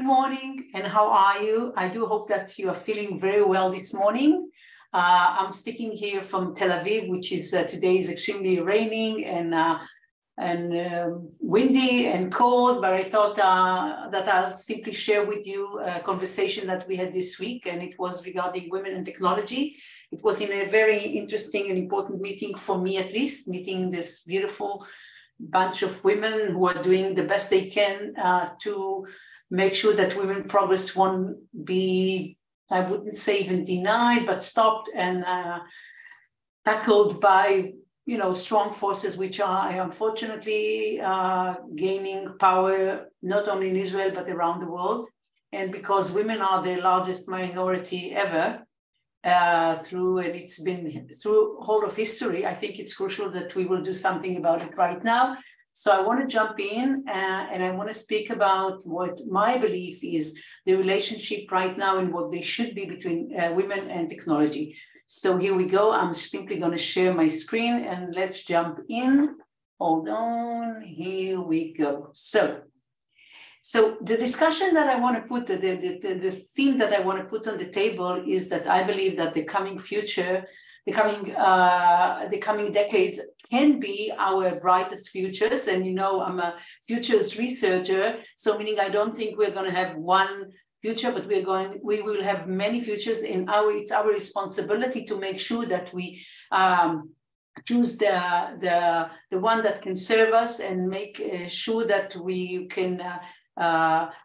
morning, and how are you? I do hope that you are feeling very well this morning. I'm speaking here from Tel Aviv, which is today is extremely raining and windy and cold, but I thought that I'll simply share with you a conversation that we had this week, and it was regarding women and technology. It was in a very interesting and important meeting for me, at least, meeting this beautiful bunch of women who are doing the best they can to make sure that women progress won't be, I wouldn't say even denied, but stopped and tackled by, you know, strong forces which are unfortunately gaining power not only in Israel but around the world. And because women are the largest minority ever, and it's been through whole of history, I think it's crucial that we will do something about it right now. So I want to jump in and I want to speak about what my belief is the relationship right now and what they should be between women and technology. So here we go. I'm simply going to share my screen and let's jump in. Hold on. Here we go. So the discussion that I want to put, the theme that I want to put on the table is that I believe that the coming future, the coming decades can be our brightest futures. And you know, I'm a futures researcher, so meaning I don't think we're going to have one future, but we will have many futures. And it's our responsibility to make sure that we choose the one that can serve us and make sure that we can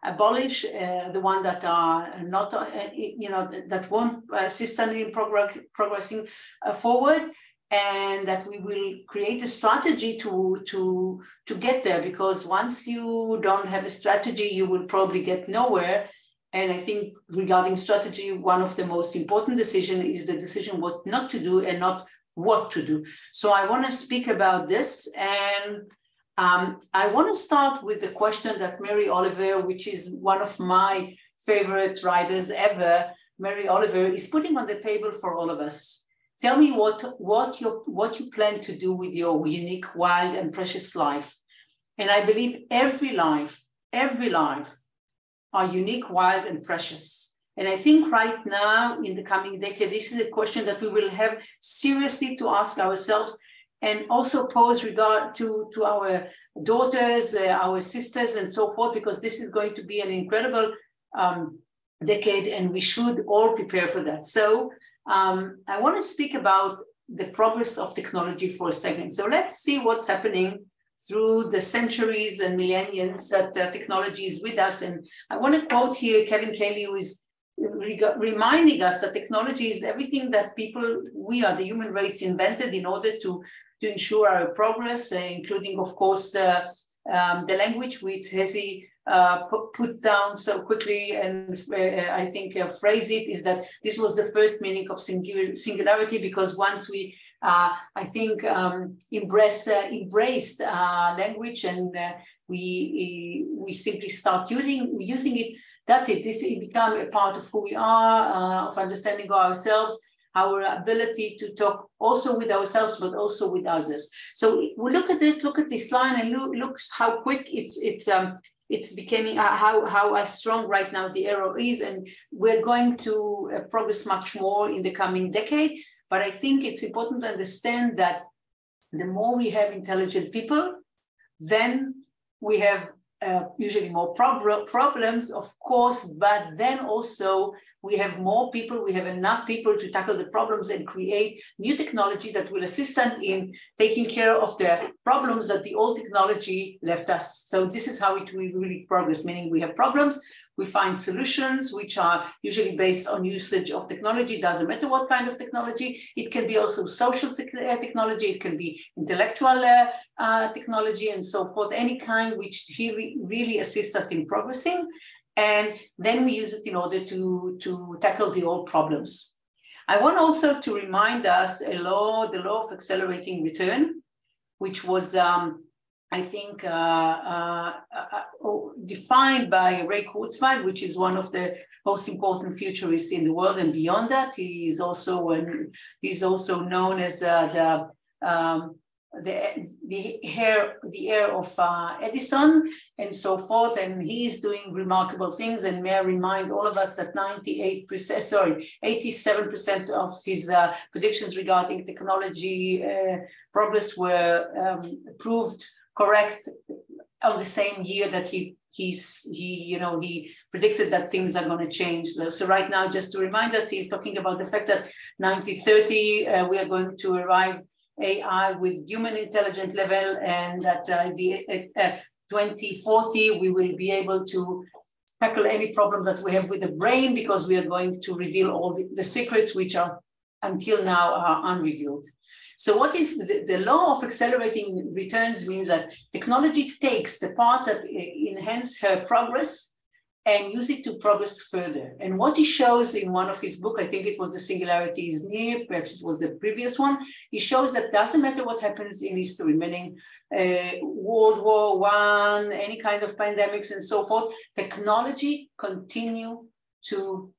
abolish the one that are not, that won't assist in progressing forward, and that we will create a strategy to get there. Because once you don't have a strategy, you will probably get nowhere. And I think regarding strategy, one of the most important decisions is the decision what not to do and not what to do. So I want to speak about this, and I want to start with the question that Mary Oliver, which is one of my favorite writers ever, Mary Oliver, is putting on the table for all of us. Tell me what you plan to do with your unique, wild, and precious life. And I believe every life are unique, wild, and precious. And I think right now, in the coming decade, this is a question that we will have seriously to ask ourselves, and also pose regard to our daughters, our sisters, and so forth, because this is going to be an incredible decade, and we should all prepare for that. So I want to speak about the progress of technology for a second. So let's see what's happening through the centuries and millennia that technology is with us. And I want to quote here Kevin Kelly, who is reminding us that technology is everything that we are the human race invented in order to ensure our progress, including, of course, the language which Hezi put down so quickly, and I think phrase it, is that this was the first meaning of singularity, because once we, I think, embraced language and we simply start using it, that's it. This become a part of who we are, of understanding ourselves, our ability to talk also with ourselves, but also with others. So we look at this line, and look how quick it's becoming, how strong right now the arrow is, and we're going to progress much more in the coming decade. But I think it's important to understand that the more we have intelligent people, then we have usually more problems, of course, but then also we have more people, we have enough people to tackle the problems and create new technology that will assist us in taking care of the problems that the old technology left us. So this is how it will really progress, meaning we have problems, we find solutions which are usually based on usage of technology. Doesn't matter what kind of technology. It can be also social technology, it can be intellectual technology, and so forth, any kind which really assists us in progressing. And then we use it in order to tackle the old problems. I want also to remind us the law of accelerating return, which was, I think, defined by Ray Kurzweil, which is one of the most important futurists in the world. And beyond that, he's also known as the the heir of Edison and so forth, and he is doing remarkable things. And may I remind all of us that 87% of his predictions regarding technology progress were proved correct on the same year that he predicted that things are going to change. So right now, just to remind us, he's talking about the fact that 2030 we are going to arrive AI with human intelligence level, and that at 2040 we will be able to tackle any problem that we have with the brain, because we are going to reveal all the secrets which are until now are unrevealed. So what is the law of accelerating returns means that technology takes the parts that enhance her progress and use it to progress further. And what he shows in one of his books, I think it was The Singularity is Near, perhaps it was the previous one, he shows that doesn't matter what happens in history, meaning World War I, any kind of pandemics and so forth, technology continue to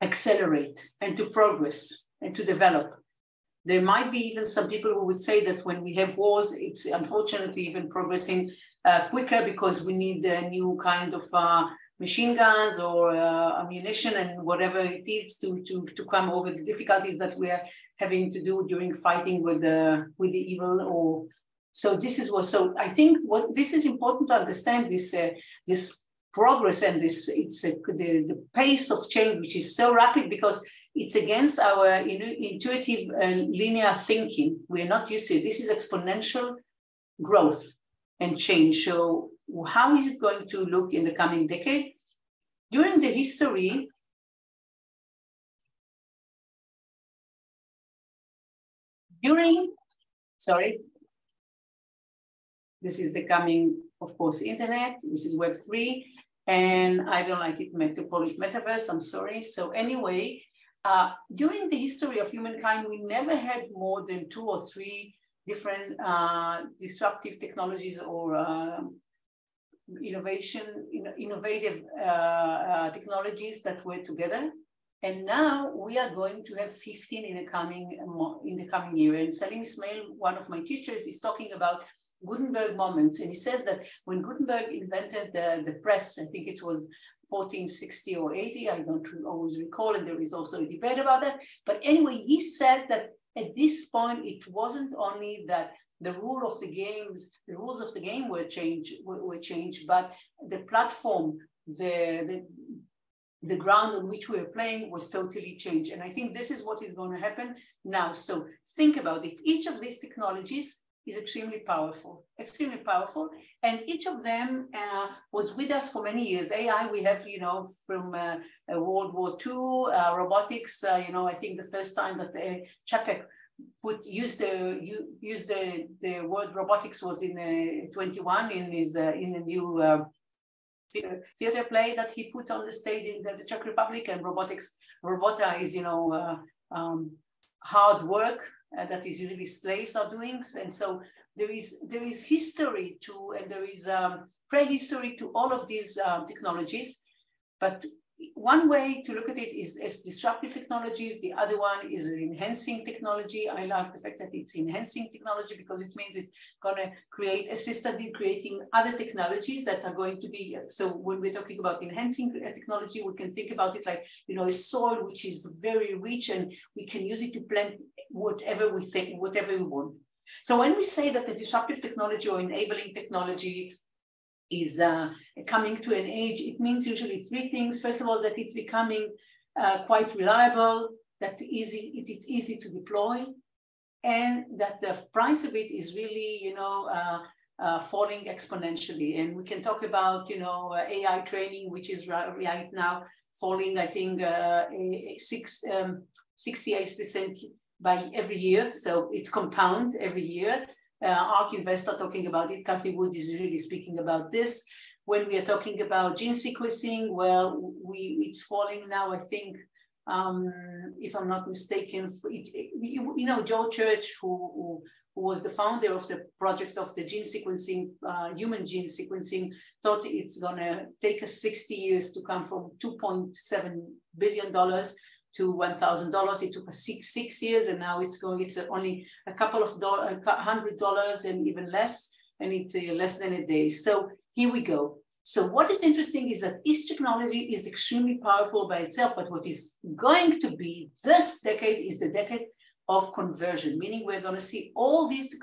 accelerate and to progress and to develop. There might be even some people who would say that when we have wars, it's unfortunately even progressing quicker, because we need a new kind of machine guns or ammunition and whatever it is to come over the difficulties that we are having to do during fighting with the evil. Or so this is what. So I think what this is important to understand, this progress and the pace of change, which is so rapid, because it's against our intuitive linear thinking. We're not used to it. This is exponential growth and change. So how is it going to look in the coming decade? During the history, this is the coming, of course, internet. This is Web3, and I don't like it to call it metaverse, I'm sorry. So anyway, during the history of humankind, we never had more than 2 or 3 different disruptive technologies or innovative technologies that were together. And now we are going to have 15 in the coming year. And Salim Ismail, one of my teachers, is talking about Gutenberg moments. And he says that when Gutenberg invented the press, I think it was 1460 or 80, I don't always recall, and there is also a debate about that. But anyway, he says that at this point, it wasn't only that the rules of the game were changed, but the platform, the ground on which we are playing was totally changed. And I think this is what is going to happen now. So think about it. Each of these technologies is extremely powerful, and each of them was with us for many years. AI, we have, from World War II, robotics. I think the first time that Chapek used the word robotics was in 21 in a new theater play that he put on the stage in the Czech Republic. And robota is hard work. That is usually slaves are doing, and so there is history to, and there is prehistory to all of these technologies. But one way to look at it is as disruptive technologies. The other one is enhancing technology. I love the fact that it's enhancing technology, because it means it's going to create assistantly creating other technologies that are going to be. So when we're talking about enhancing technology, we can think about it like, a soil which is very rich, and we can use it to plant whatever we think, whatever we want. So when we say that the disruptive technology or enabling technology is coming to an age, it means usually 3 things. First of all, that it's becoming quite reliable, that it is easy to deploy, and that the price of it is really, falling exponentially. And we can talk about, AI training, which is right now falling, I think, 68% by every year. So it's compound every year. ARK Invest are talking about it. Kathy Wood is really speaking about this. When we are talking about gene sequencing, well, it's falling now, I think, if I'm not mistaken, Joe Church, who was the founder of the project of the gene sequencing, human gene sequencing, thought it's going to take us 60 years to come from $2.7 billion to $1,000. It took us six years, and now it's only a couple of $100 and even less, and it's less than a day. So here we go. So what is interesting is that each technology is extremely powerful by itself, but what is going to be this decade is the decade of conversion, meaning we're going to see all these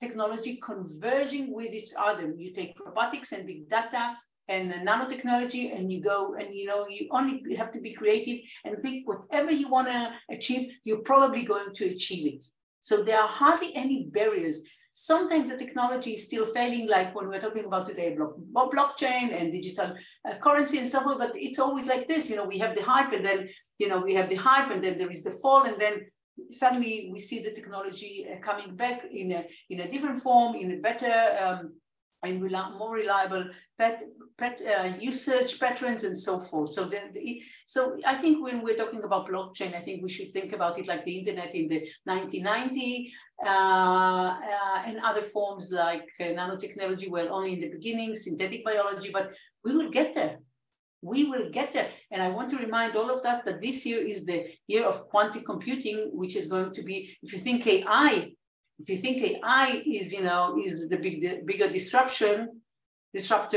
technology converging with each other. You take robotics and big data and nanotechnology, and you go and you only have to be creative and think whatever you want to achieve, you're probably going to achieve it. So there are hardly any barriers. Sometimes the technology is still failing, like when we're talking about today, blockchain and digital currency and so on, but it's always like this, we have the hype and then, then there is the fall, and then suddenly we see the technology coming back in a different form, in a better and more reliable usage patterns and so forth. So I think when we're talking about blockchain, I think we should think about it like the internet in the 1990 and other forms like nanotechnology were only in the beginning, synthetic biology, but we will get there. We will get there. And I want to remind all of us that this year is the year of quantum computing, which is going to be, if you think AI is, is the bigger disruptor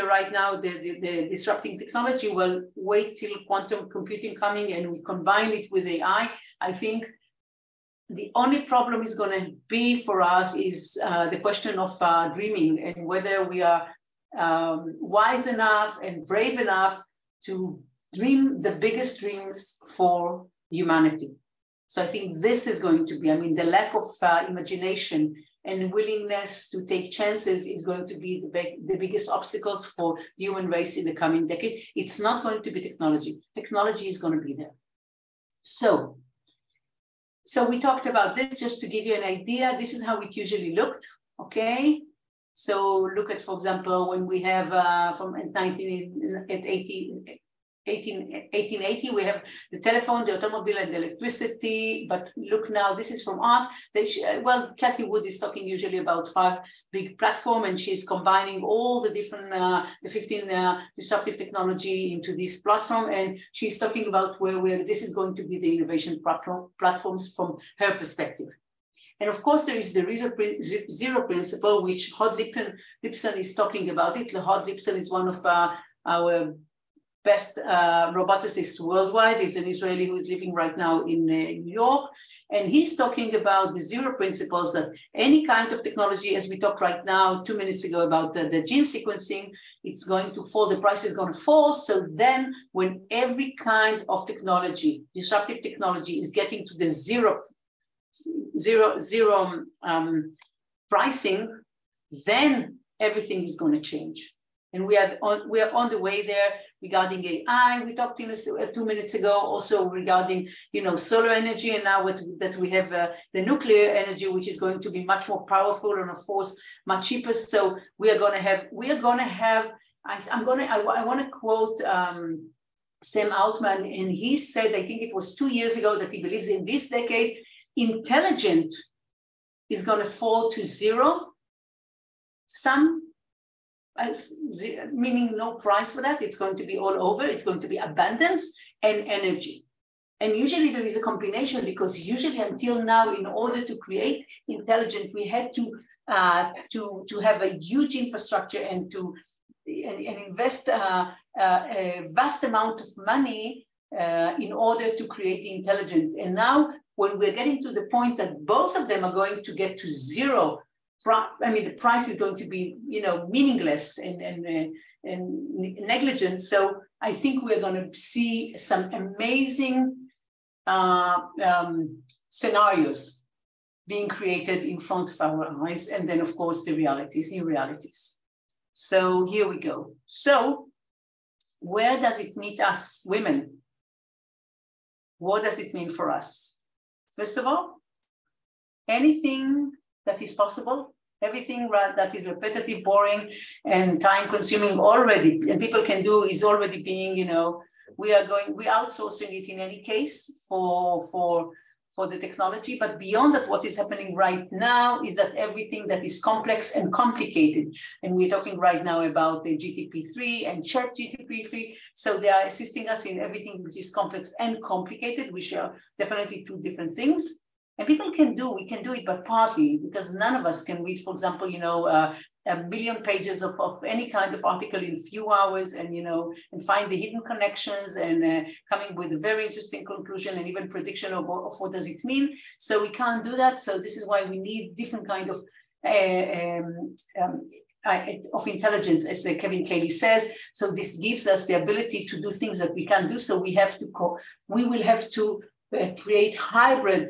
right now, the disrupting technology, well, wait till quantum computing coming and we combine it with AI. I think the only problem is going to be for us is the question of dreaming and whether we are wise enough and brave enough to dream the biggest dreams for humanity. So I think this is going to be, the lack of imagination and willingness to take chances is going to be the biggest obstacles for the human race in the coming decade. It's not going to be technology. Technology is going to be there. So we talked about this just to give you an idea. This is how it usually looked, okay? So look at, for example, when we have from 1880, we have the telephone, the automobile, and the electricity. But look now, this is from art. Kathy Wood is talking usually about 5 big platforms, and she's combining all the different, the 15 disruptive technology into this platform. And she's talking about where this is going to be the innovation platforms from her perspective. And of course, there is the zero principle, which Hod Lipson is talking about it. Hod Lipson is one of our best roboticists worldwide. He's an Israeli who is living right now in New York. And he's talking about the zero principles, that any kind of technology, as we talked right now 2 minutes ago about the gene sequencing, it's going to fall, the price is going to fall. So then when every kind of technology, disruptive technology, is getting to the zero pricing, then everything is going to change. And we are on the way there regarding AI. We talked 2 minutes ago also regarding solar energy, and now that we have the nuclear energy, which is going to be much more powerful and of course much cheaper. So I want to quote Sam Altman, and he said, I think it was 2 years ago, that he believes in this decade intelligent is going to fall to zero. Meaning no price for that. It's going to be all over. It's going to be abundance and energy. And usually there is a combination, because usually until now, in order to create intelligent, we had to have a huge infrastructure and invest a vast amount of money in order to create the intelligent. And now when we're getting to the point that both of them are going to get to zero, the price is going to be, meaningless and negligent. So I think we're going to see some amazing scenarios being created in front of our eyes. And then, of course, the realities, new realities. So here we go. So where does it meet us, women? What does it mean for us? First of all, anything that is possible, everything that is repetitive, boring, and time-consuming already, and people can do, is already being, we're outsourcing it in any case for for the technology, but beyond that, what is happening right now is that everything that is complex and complicated, and we're talking right now about the GTP3 and Chat GTP3, so they are assisting us in everything which is complex and complicated, which are definitely two different things. And we can do it, but partly, because none of us can read, for example, a million pages of any kind of article in a few hours and, and find the hidden connections and coming with a very interesting conclusion and even prediction of what does it mean. So we can't do that. So this is why we need different kind of intelligence, as Kevin Cayley says. So this gives us the ability to do things that we can't do. So we will have to create hybrid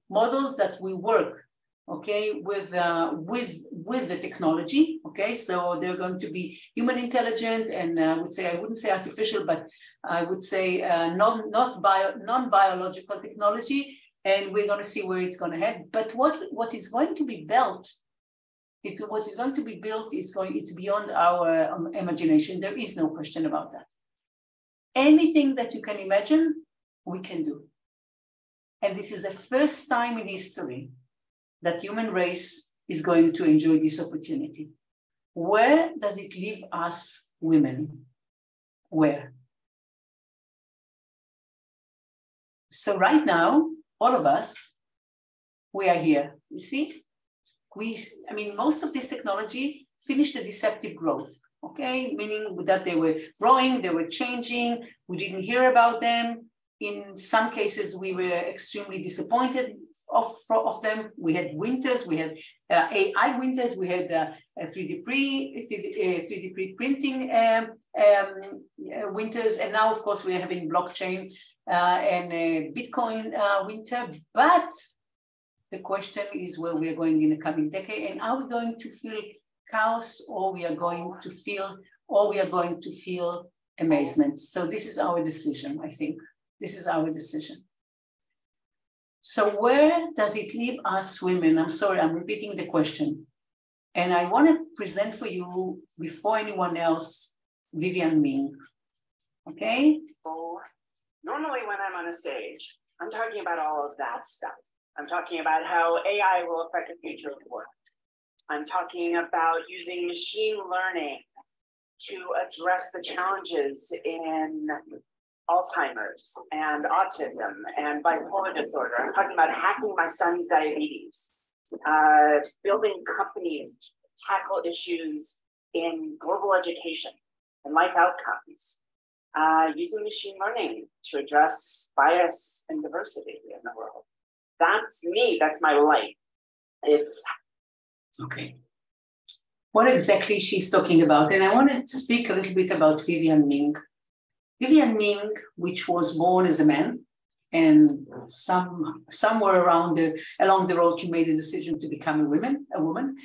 models that will work, okay, with the technology, okay. So they're going to be human intelligent, and I wouldn't say artificial, but I would say non-biological technology, and we're going to see where it's going to head. But what is going to be built? It's beyond our imagination. There is no question about that. Anything that you can imagine, we can do. And this is the first time in history that human race is going to enjoy this opportunity. Where does it leave us women? Where? So right now, all of us, we are here. You see? Most of this technology finished the deceptive growth, okay? Meaning that they were growing, they were changing, we didn't hear about them. In some cases, we were extremely disappointed of them. We had winters, we had AI winters, we had 3D printing winters, and now, of course, we're having blockchain and Bitcoin winter. But the question is where we are going in the coming decade, and are we going to feel chaos, or we are going to feel amazement? So this is our decision, I think. This is our decision. So where does it leave us women? I'm sorry, I'm repeating the question. And I want to present for you, before anyone else, Vivian Ming. Okay? So normally when I'm on a stage, I'm talking about all of that stuff. I'm talking about how AI will affect the future of work. I'm talking about using machine learning to address the challenges in Alzheimer's and autism and bipolar disorder. I'm talking about hacking my son's diabetes, building companies to tackle issues in global education and life outcomes, using machine learning to address bias and diversity in the world. That's me, that's my life. Okay. What exactly she's talking about? And I want to speak a little bit about Vivian Ming. Vivian Ming, which was born as a man, and somewhere along the road, she made a decision to become a woman.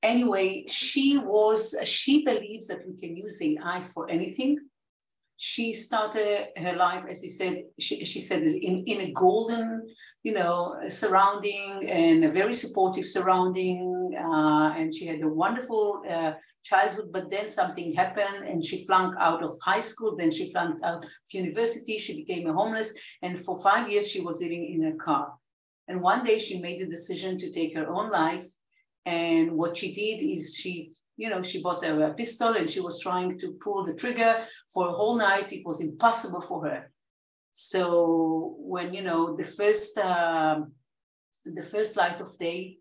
Anyway, she believes that we can use AI for anything. She started her life, as she said, in a golden, surrounding, and a very supportive surrounding, and she had a wonderful childhood, but then something happened and she flunked out of high school, then she flunked out of university, she became homeless, and for 5 years she was living in a car. And one day she made the decision to take her own life, and what she did is she bought a pistol and she was trying to pull the trigger for a whole night. It was impossible for her. So when, the first light of day,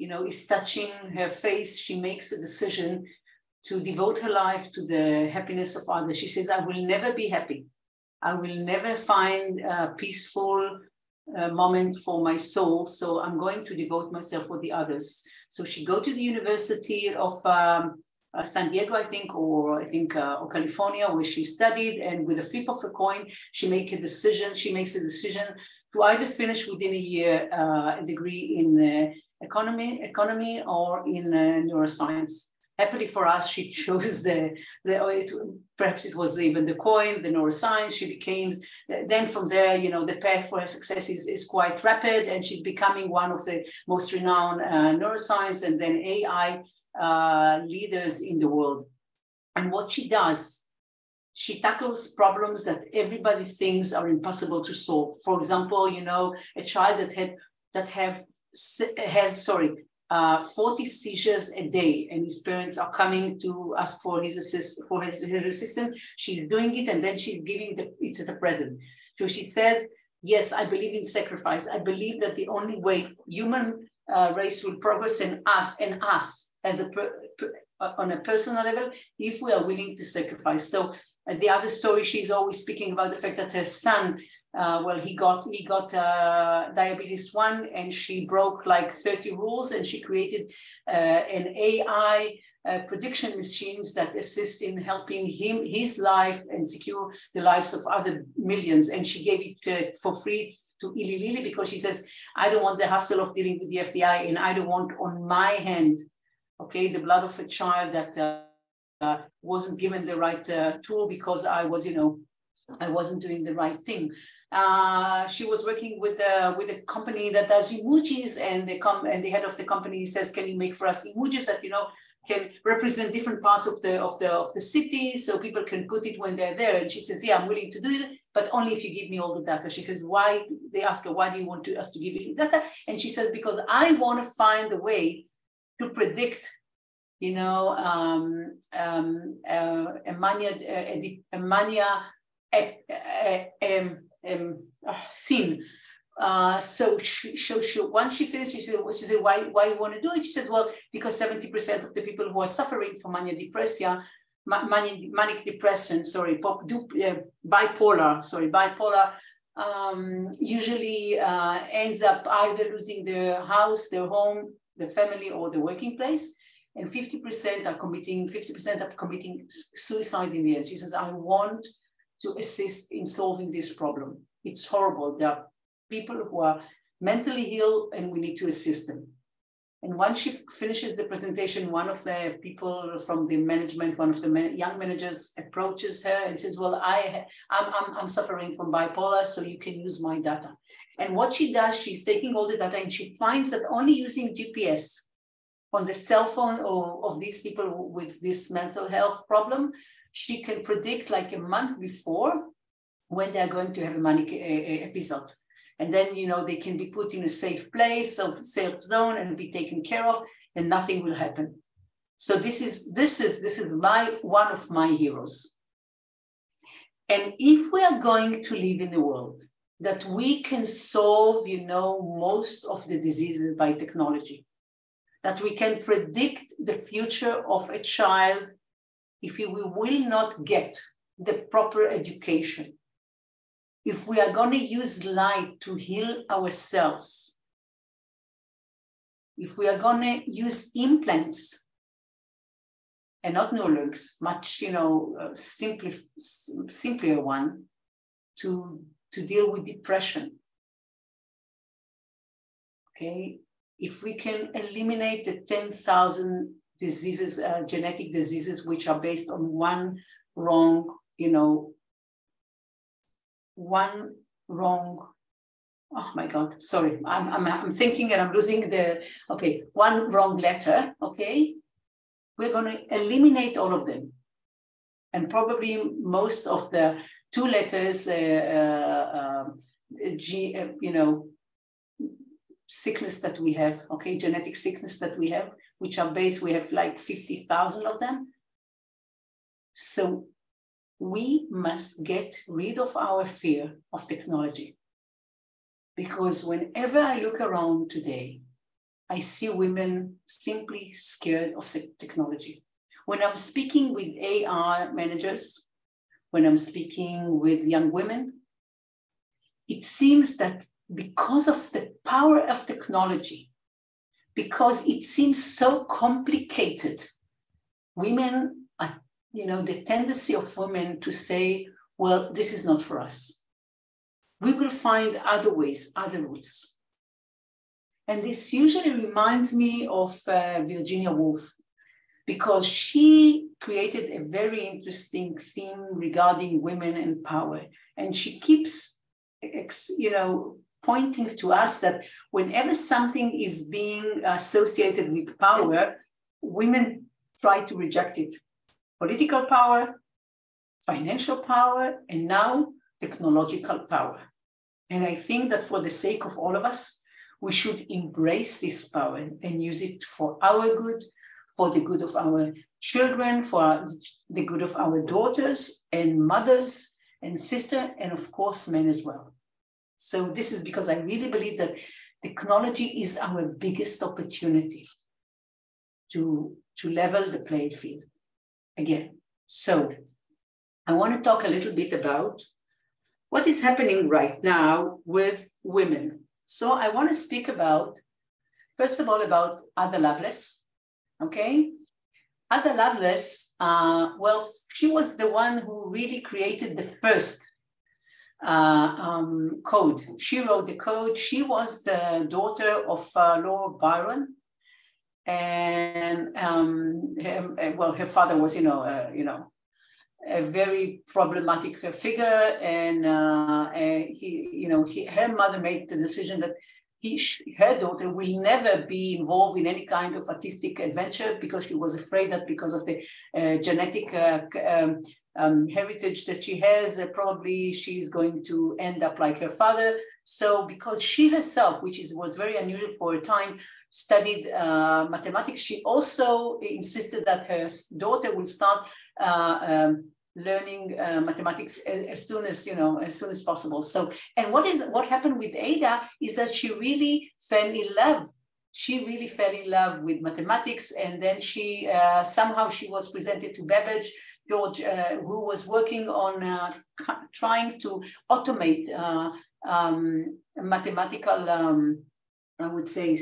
is touching her face, she makes a decision to devote her life to the happiness of others. She says, I will never be happy. I will never find a peaceful moment for my soul. So I'm going to devote myself for the others. So she go to the University of San Diego, or California, where she studied, and with a flip of a coin, she makes a decision to either finish within a year a degree in economy or in neuroscience. Happily for us, she chose perhaps it was even the coin, the neuroscience. She became, then from there, the path for her success is quite rapid, and she's becoming one of the most renowned neuroscience and then AI leaders in the world. And what she does she tackles problems that everybody thinks are impossible to solve. For example, a child that has 40 seizures a day, and his parents are coming to ask for his assistance. She's doing it, and then she's giving it to the president. So she says, yes, I believe in sacrifice. I believe that the only way human race will progress in us as on a personal level, if we are willing to sacrifice. So the other story, she's always speaking about the fact that her son, he got diabetes 1, and she broke like 30 rules, and she created an AI prediction machines that assist in helping his life and secure the lives of other millions. And she gave it for free to Yahli because she says, I don't want the hassle of dealing with the FBI, and I don't want on my hand, the blood of a child that wasn't given the right tool because I wasn't doing the right thing. She was working with a company that does emojis, and the head of the company says, can you make for us emojis that can represent different parts of the city, so people can put it when they're there? And she says, yeah, I'm willing to do it, but only if you give me all the data. She says, why? They ask her, why do you want us to give you the data? And she says, because I want to find a way to predict sin. So once she finished, she said, why you want to do it? She said, well, because 70% of the people who are suffering from manic depression, bipolar, usually ends up either losing their house, their home, the family, or the working place. And 50% are committing suicide in the end. She says, I want to assist in solving this problem. It's horrible. There are people who are mentally ill, and we need to assist them. And once she finishes the presentation, one of the people from the management, one of the young managers, approaches her and says, well, I'm suffering from bipolar, so you can use my data. And what she does, she's taking all the data, and she finds that only using GPS on the cell phone of these people with this mental health problem, she can predict like a month before when they're going to have a manic episode. And then, they can be put in a safe place, safe zone, and be taken care of, and nothing will happen. So this is one of my heroes. And if we are going to live in a world that we can solve, most of the diseases by technology, that we can predict the future of a child if we will not get the proper education, if we are going to use light to heal ourselves, if we are going to use implants and not neurologics, much simpler one, to deal with depression. If we can eliminate the 10,000 diseases, genetic diseases, which are based on one wrong, oh my God, sorry, I'm thinking and I'm losing one wrong letter, we're going to eliminate all of them. And probably most of the 2 letters, sickness that we have, genetic sickness that we have, which are based, we have like 50,000 of them. So we must get rid of our fear of technology. Because whenever I look around today, I see women simply scared of technology. When I'm speaking with AI managers, when I'm speaking with young women, it seems that because of the power of technology, because it seems so complicated, women are, the tendency of women to say, well, this is not for us. We will find other ways, other routes. And this usually reminds me of Virginia Woolf, because she created a very interesting theme regarding women and power. And she keeps, pointing to us that whenever something is being associated with power, women try to reject it. Political power, financial power, and now technological power. And I think that for the sake of all of us, we should embrace this power and use it for our good, for the good of our children, for the good of our daughters and mothers and sisters, and of course, men as well. So this is because I really believe that technology is our biggest opportunity to level the playing field again. So I want to talk a little bit about what is happening right now with women. So I want to speak about, first of all, about Ada Lovelace, okay? Ada Lovelace, well, she was the one who really created the first code. She wrote the code. She was the daughter of Lord Byron, and well, her father was, a very problematic figure, and her mother made the decision that her daughter will never be involved in any kind of artistic adventure because she was afraid that because of the genetic heritage that she has, probably she's going to end up like her father. So because she herself, which was very unusual for her time, studied mathematics, she also insisted that her daughter will start learning mathematics as soon as possible. So, and what happened with Ada is that she really fell in love. She really fell in love with mathematics, and then she somehow she was presented to Babbage, George, who was working on trying to automate mathematical, I would say,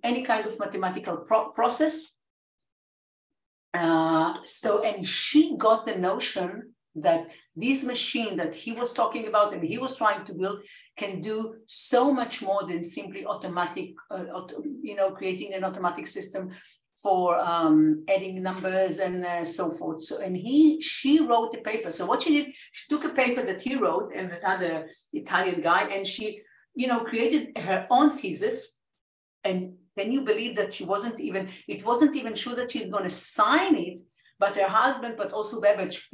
any kind of mathematical process. And she got the notion that this machine that he was talking about and he was trying to build can do so much more than simply automatic, creating an automatic system for adding numbers and so forth. So, and she wrote a paper. So what she did, she took a paper that he wrote and another Italian guy, and she, created her own thesis. And can you believe that it wasn't even sure that she's going to sign it, but her husband, but also Babbage,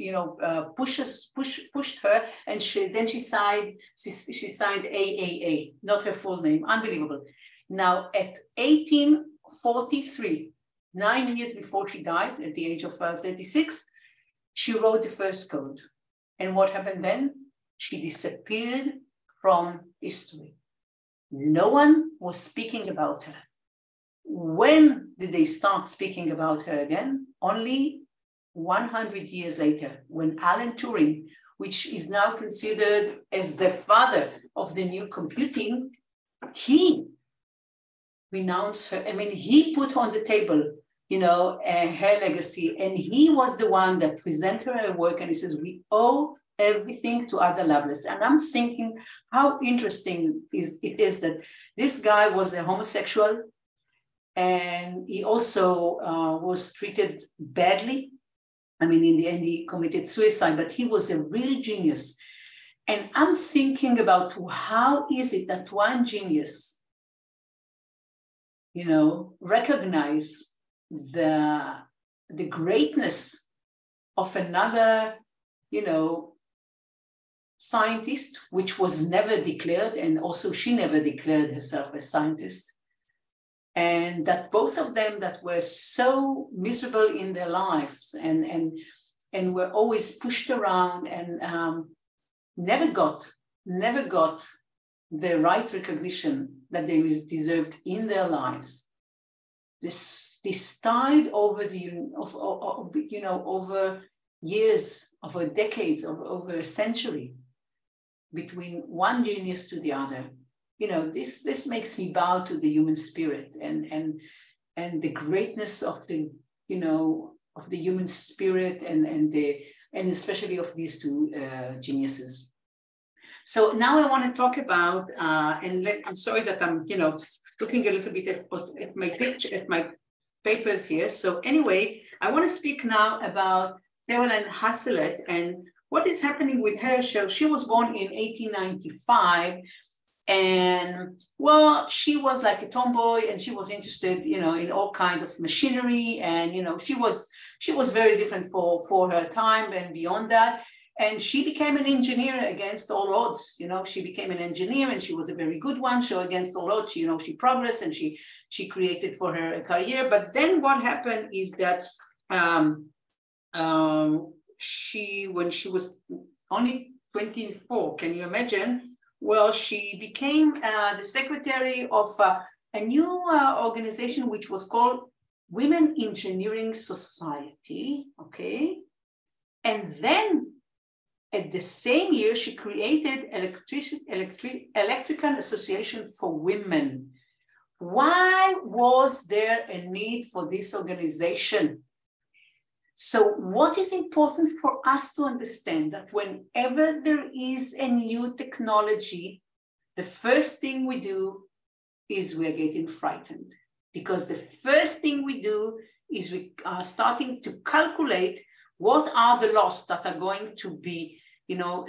pushed her, and she signed AAA, not her full name. Unbelievable. Now, at 1843, 9 years before she died, at the age of 36, she wrote the first code. And what happened then? She disappeared from history. No one was speaking about her. When did they start speaking about her again? Only 100 years later, when Alan Turing, which is now considered as the father of the new computing, he renounced her. I mean, he put on the table, her legacy, and he was the one that presented her work, and he says, we owe everything to Ada Lovelace. And I'm thinking how interesting it is that this guy was a homosexual, and he also was treated badly. I mean, in the end, he committed suicide, but he was a real genius. And I'm thinking about how is it that one genius, recognize the greatness of another, scientist, which was never declared, and also she never declared herself a scientist. And that both of them that were so miserable in their lives and were always pushed around and never got the right recognition that they deserved in their lives. This died over over years, over decades, over a century, between one genius to the other. This makes me bow to the human spirit and the greatness of the human spirit and especially of these two geniuses. So now I want to talk about I'm sorry that I'm looking a little bit at my papers here. So anyway, I want to speak now about Caroline Hasselet and what is happening with her. She was born in 1895. And well, she was like a tomboy, and she was interested, you know, in all kinds of machinery, and you know, she was very different for her time and beyond that. And she became an engineer against all odds. You know, she became an engineer, and she was a very good one. So against all odds, you know, she progressed and she created for her a career. But then what happened is that when she was only 24, can you imagine? Well, she became the secretary of a new organization which was called Women Engineering Society, okay? And then at the same year, she created Electrical Association for Women. Why was there a need for this organization? So what is important for us to understand that whenever there is a new technology, the first thing we do is we are getting frightened, because the first thing we do is we are starting to calculate what are the losses that are going to be, you know,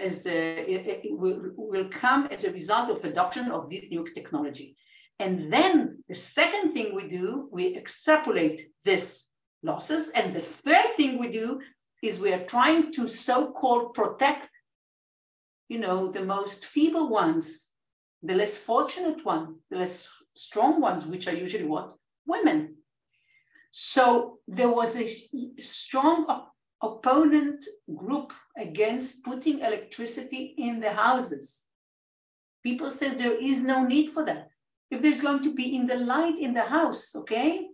will come as a result of adoption of this new technology. And then the second thing we do, we extrapolate this losses. And the third thing we do is we are trying to so-called protect, you know, the most feeble ones, the less fortunate ones, the less strong ones, which are usually what? Women. So there was a strong opponent group against putting electricity in the houses. People say there is no need for that. If there's going to be in the light in the house, okay?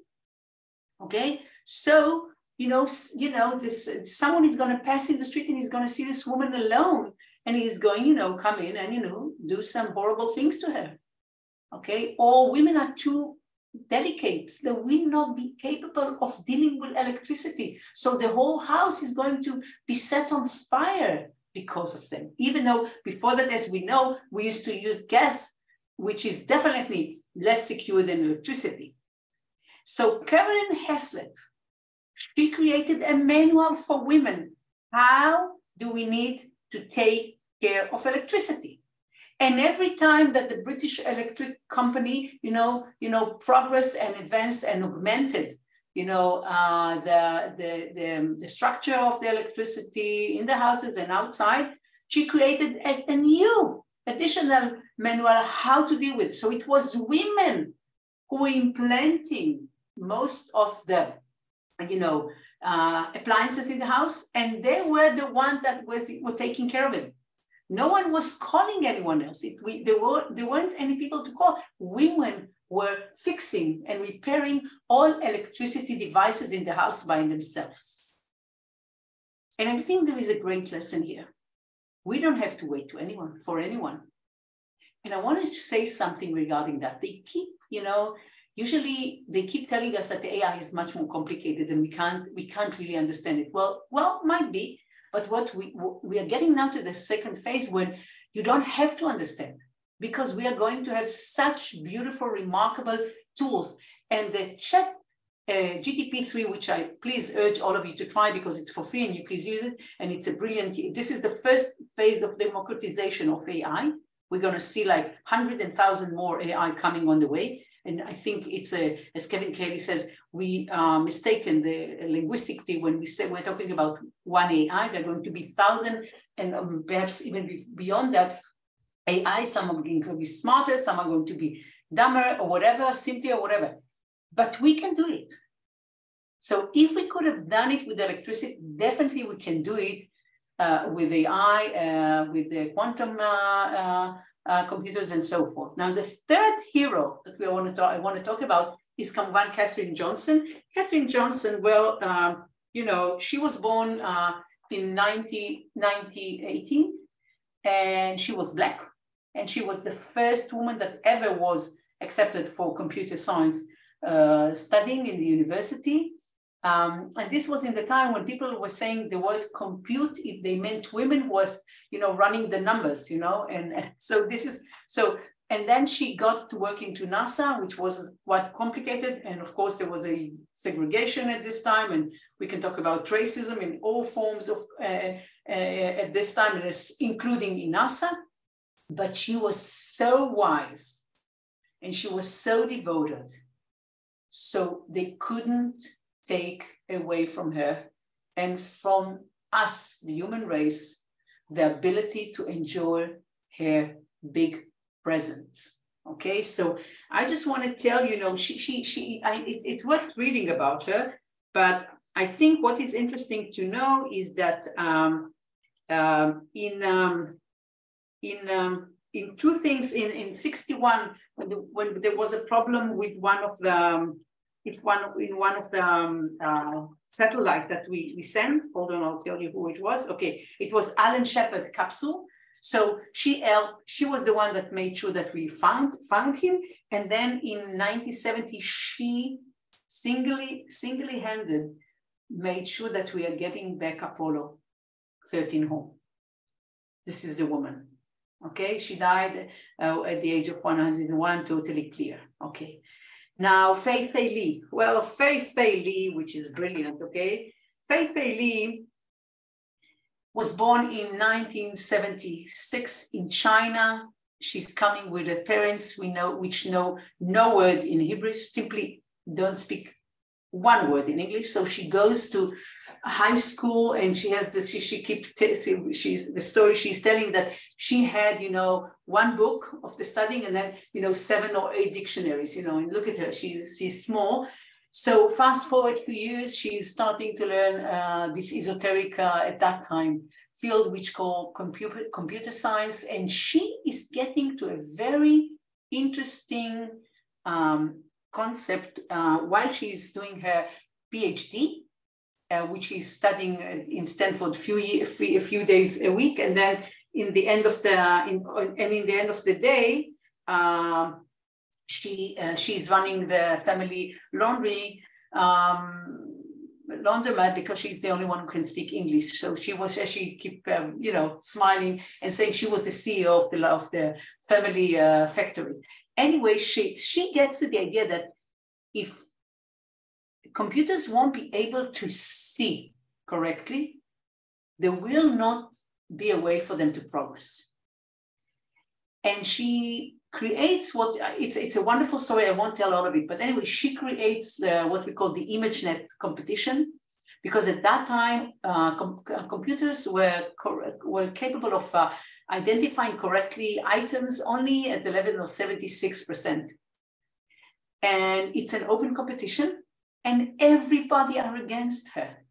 Okay, so, you know, someone is going to pass in the street and he's going to see this woman alone, and he's going, you know, come in and, you know, do some horrible things to her, okay? Or women are too delicate. They will not be capable of dealing with electricity. So the whole house is going to be set on fire because of them. Even though before that, as we know, we used to use gas, which is definitely less secure than electricity. So Carolyn Haslett, she created a manual for women. How do we need to take care of electricity? And every time that the British Electric Company, you know, progressed and advanced and augmented, you know, the structure of the electricity in the houses and outside, she created a new additional manual how to deal with. So it was women who were implanting most of the, you know, appliances in the house, and they were the ones that were taking care of it. No one was calling anyone else. There weren't any people to call. Women were fixing and repairing all electricity devices in the house by themselves. And I think there is a great lesson here. We don't have to wait for anyone. And I wanted to say something regarding that. They keep, you know, usually they keep telling us that the AI is much more complicated and we can't really understand it. Well, might be, but what we are getting now to the second phase when you don't have to understand, because we are going to have such beautiful, remarkable tools. And the chat GTP3, which I please urge all of you to try because it's for free and you please use it. And it's a brilliant, this is the first phase of democratization of AI. We're going to see like 100,000 more AI coming on the way. And I think it's as Kevin Kelly says, we are mistaken the linguistically when we say we're talking about one AI, they're going to be 1,000 and perhaps even beyond that AI. Some are going to be smarter, some are going to be dumber or whatever, simpler or whatever. But we can do it. So if we could have done it with electricity, definitely we can do it with AI, with the quantum computers and so forth. Now, the third hero that I want to talk about is Migran Katherine Johnson. Katherine Johnson, well, you know, she was born in 1918, and she was Black, and she was the first woman that ever was accepted for computer science studying in the university. And this was in the time when people were saying the word compute, if they meant women who was, you know, running the numbers, you know, and so this is, so, and then she got to work into NASA, which was quite complicated. And of course, there was a segregation at this time, and we can talk about racism in all forms of, at this time, including in NASA. but she was so wise and she was so devoted. So they couldn't take away from her and from us, the human race, the ability to enjoy her big presence. Okay, so I just want to tell you, it's worth reading about her, but I think what is interesting to know is that in two things, in 61, when there was a problem with one of the satellite that we sent. Hold on, I'll tell you who it was. Okay, it was Alan Shepard capsule. So she was the one that made sure that we found him. And then in 1970, she single-handed made sure that we are getting back Apollo 13 home. This is the woman. Okay, she died at the age of 101, totally clear. Okay. Now, Fei Li. Well, Fei Li, which is brilliant, okay? Fei Li was born in 1976 in China. She's coming with her parents, which know no word in Hebrew, simply don't speak one word in English. So she goes to high school and she has this, the story she's telling that she had, one book of the studying and then, 7 or 8 dictionaries, and look at her, she's small. So fast forward a few years, she's starting to learn this esoteric, at that time, field which called computer science. And she is getting to a very interesting concept while she's doing her PhD, which is studying in Stanford a few days a week, and then in the end of the day, she's running the family laundromat because she's the only one who can speak English. So she keep smiling and saying she was the CEO of the family factory. Anyway, she gets to the idea that if computers won't be able to see correctly, there will not be a way for them to progress. And she creates it's a wonderful story. I won't tell all of it, but anyway, she creates what we call the ImageNet competition, because at that time, computers were capable of identifying correctly items only at the level of 76%. And it's an open competition, and everybody are against her.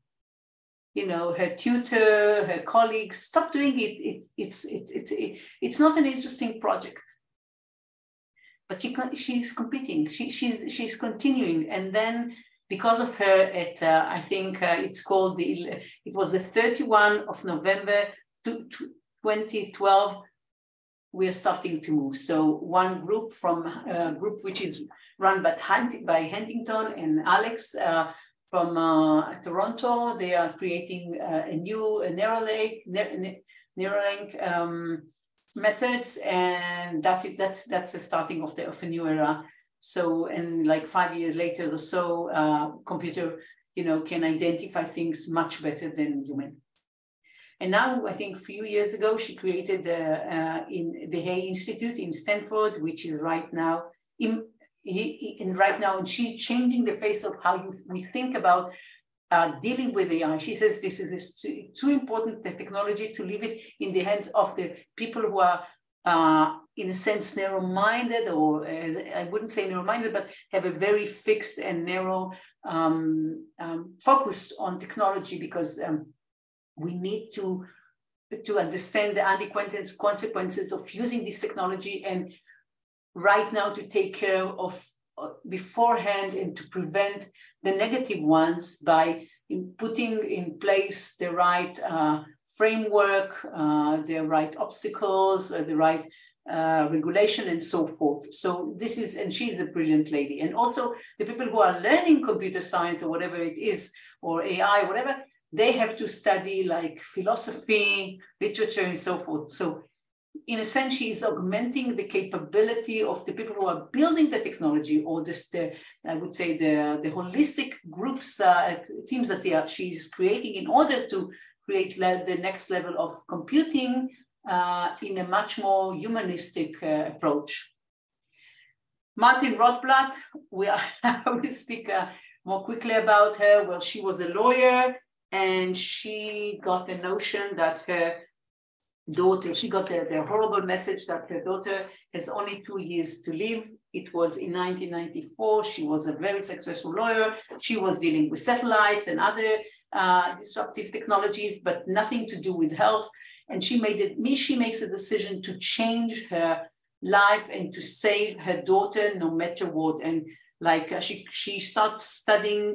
Her tutor, her colleagues, stop doing it. It's not an interesting project. But she's competing. She's continuing, and then because of her, I think it's called it was the 31 of November 2012. We are starting to move. So one group from a group which is run by Huntington and Alex from Toronto, they are creating a new Neuralink methods, and that's it. That's the starting of a new era. So, and like 5 years later or so, computer, can identify things much better than human. And now, I think a few years ago, she created in the Hay Institute in Stanford, which is right now and she's changing the face of how we think about dealing with AI. She says this is too important, the technology, to leave it in the hands of the people who are, in a sense, narrow-minded, or I wouldn't say narrow-minded, but have a very fixed and narrow focus on technology, because we need to understand the unintended consequences of using this technology, and right now to take care of beforehand and to prevent the negative ones by putting in place the right framework, the right obstacles, the right regulation, and so forth. So this is, and she's a brilliant lady. And also the people who are learning computer science or whatever it is, or AI, whatever, they have to study like philosophy, literature, and so forth. So in a sense, she is augmenting the capability of the people who are building the technology, or I would say the holistic groups, teams that she's creating in order to create the next level of computing in a much more humanistic approach. Martin Rothblatt, I will speak more quickly about her. Well, she was a lawyer, and she got the notion that her daughter, she got the horrible message that her daughter has only 2 years to live. It was in 1994. She was a very successful lawyer. She was dealing with satellites and other disruptive technologies, but nothing to do with health. And she makes a decision to change her life and to save her daughter no matter what. And like she starts studying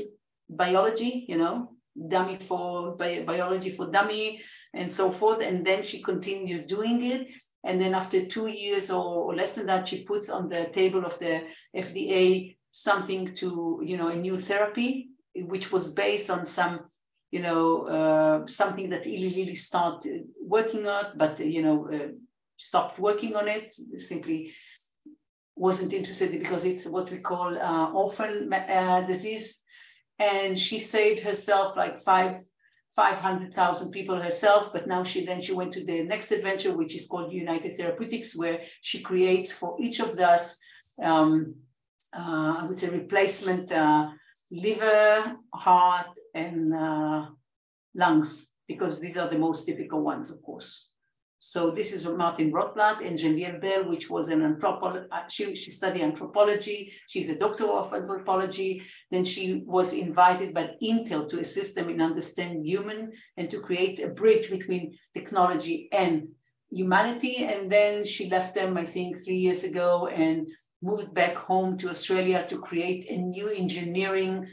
biology, you know, biology for dummy and so forth. And then she continued doing it. And then after 2 years or less than that, she puts on the table of the FDA something to, you know, a new therapy, which was based on some, you know, something that Eli Lilly started working on, but, you know, stopped working on it, simply wasn't interested because it's what we call orphan disease. And she saved herself like 500,000 people herself, but now she went to the next adventure, which is called United Therapeutics, where she creates for each of us, I would say, replacement liver, heart, and lungs, because these are the most typical ones, of course. So this is Martin Rothblatt and Geneviève Bell, which was an anthropologist. She studied anthropology. She's a doctor of anthropology. Then she was invited by Intel to assist them in understanding human and to create a bridge between technology and humanity. And then she left them, I think, 3 years ago and moved back home to Australia to create a new engineering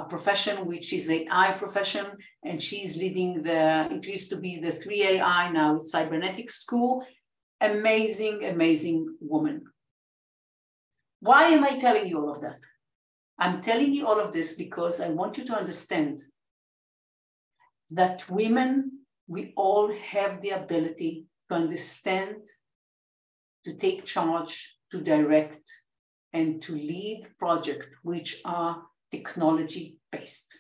profession, which is an AI profession, and she's leading it used to be the 3AI, now it's cybernetics school. Amazing, amazing woman. Why am I telling you all of that? I'm telling you all of this because I want you to understand that women, we all have the ability to understand, to take charge, to direct, and to lead projects which are technology-based.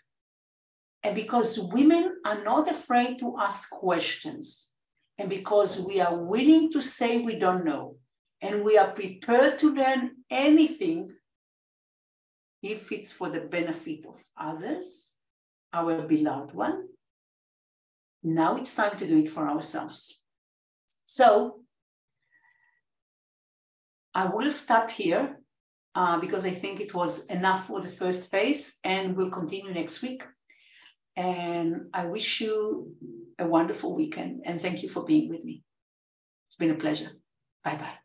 And because women are not afraid to ask questions, and because we are willing to say we don't know, and we are prepared to learn anything if it's for the benefit of others, our beloved one, now it's time to do it for ourselves. So I will stop here. Because I think it was enough for the first phase, and we'll continue next week. And I wish you a wonderful weekend, and thank you for being with me. It's been a pleasure. Bye-bye.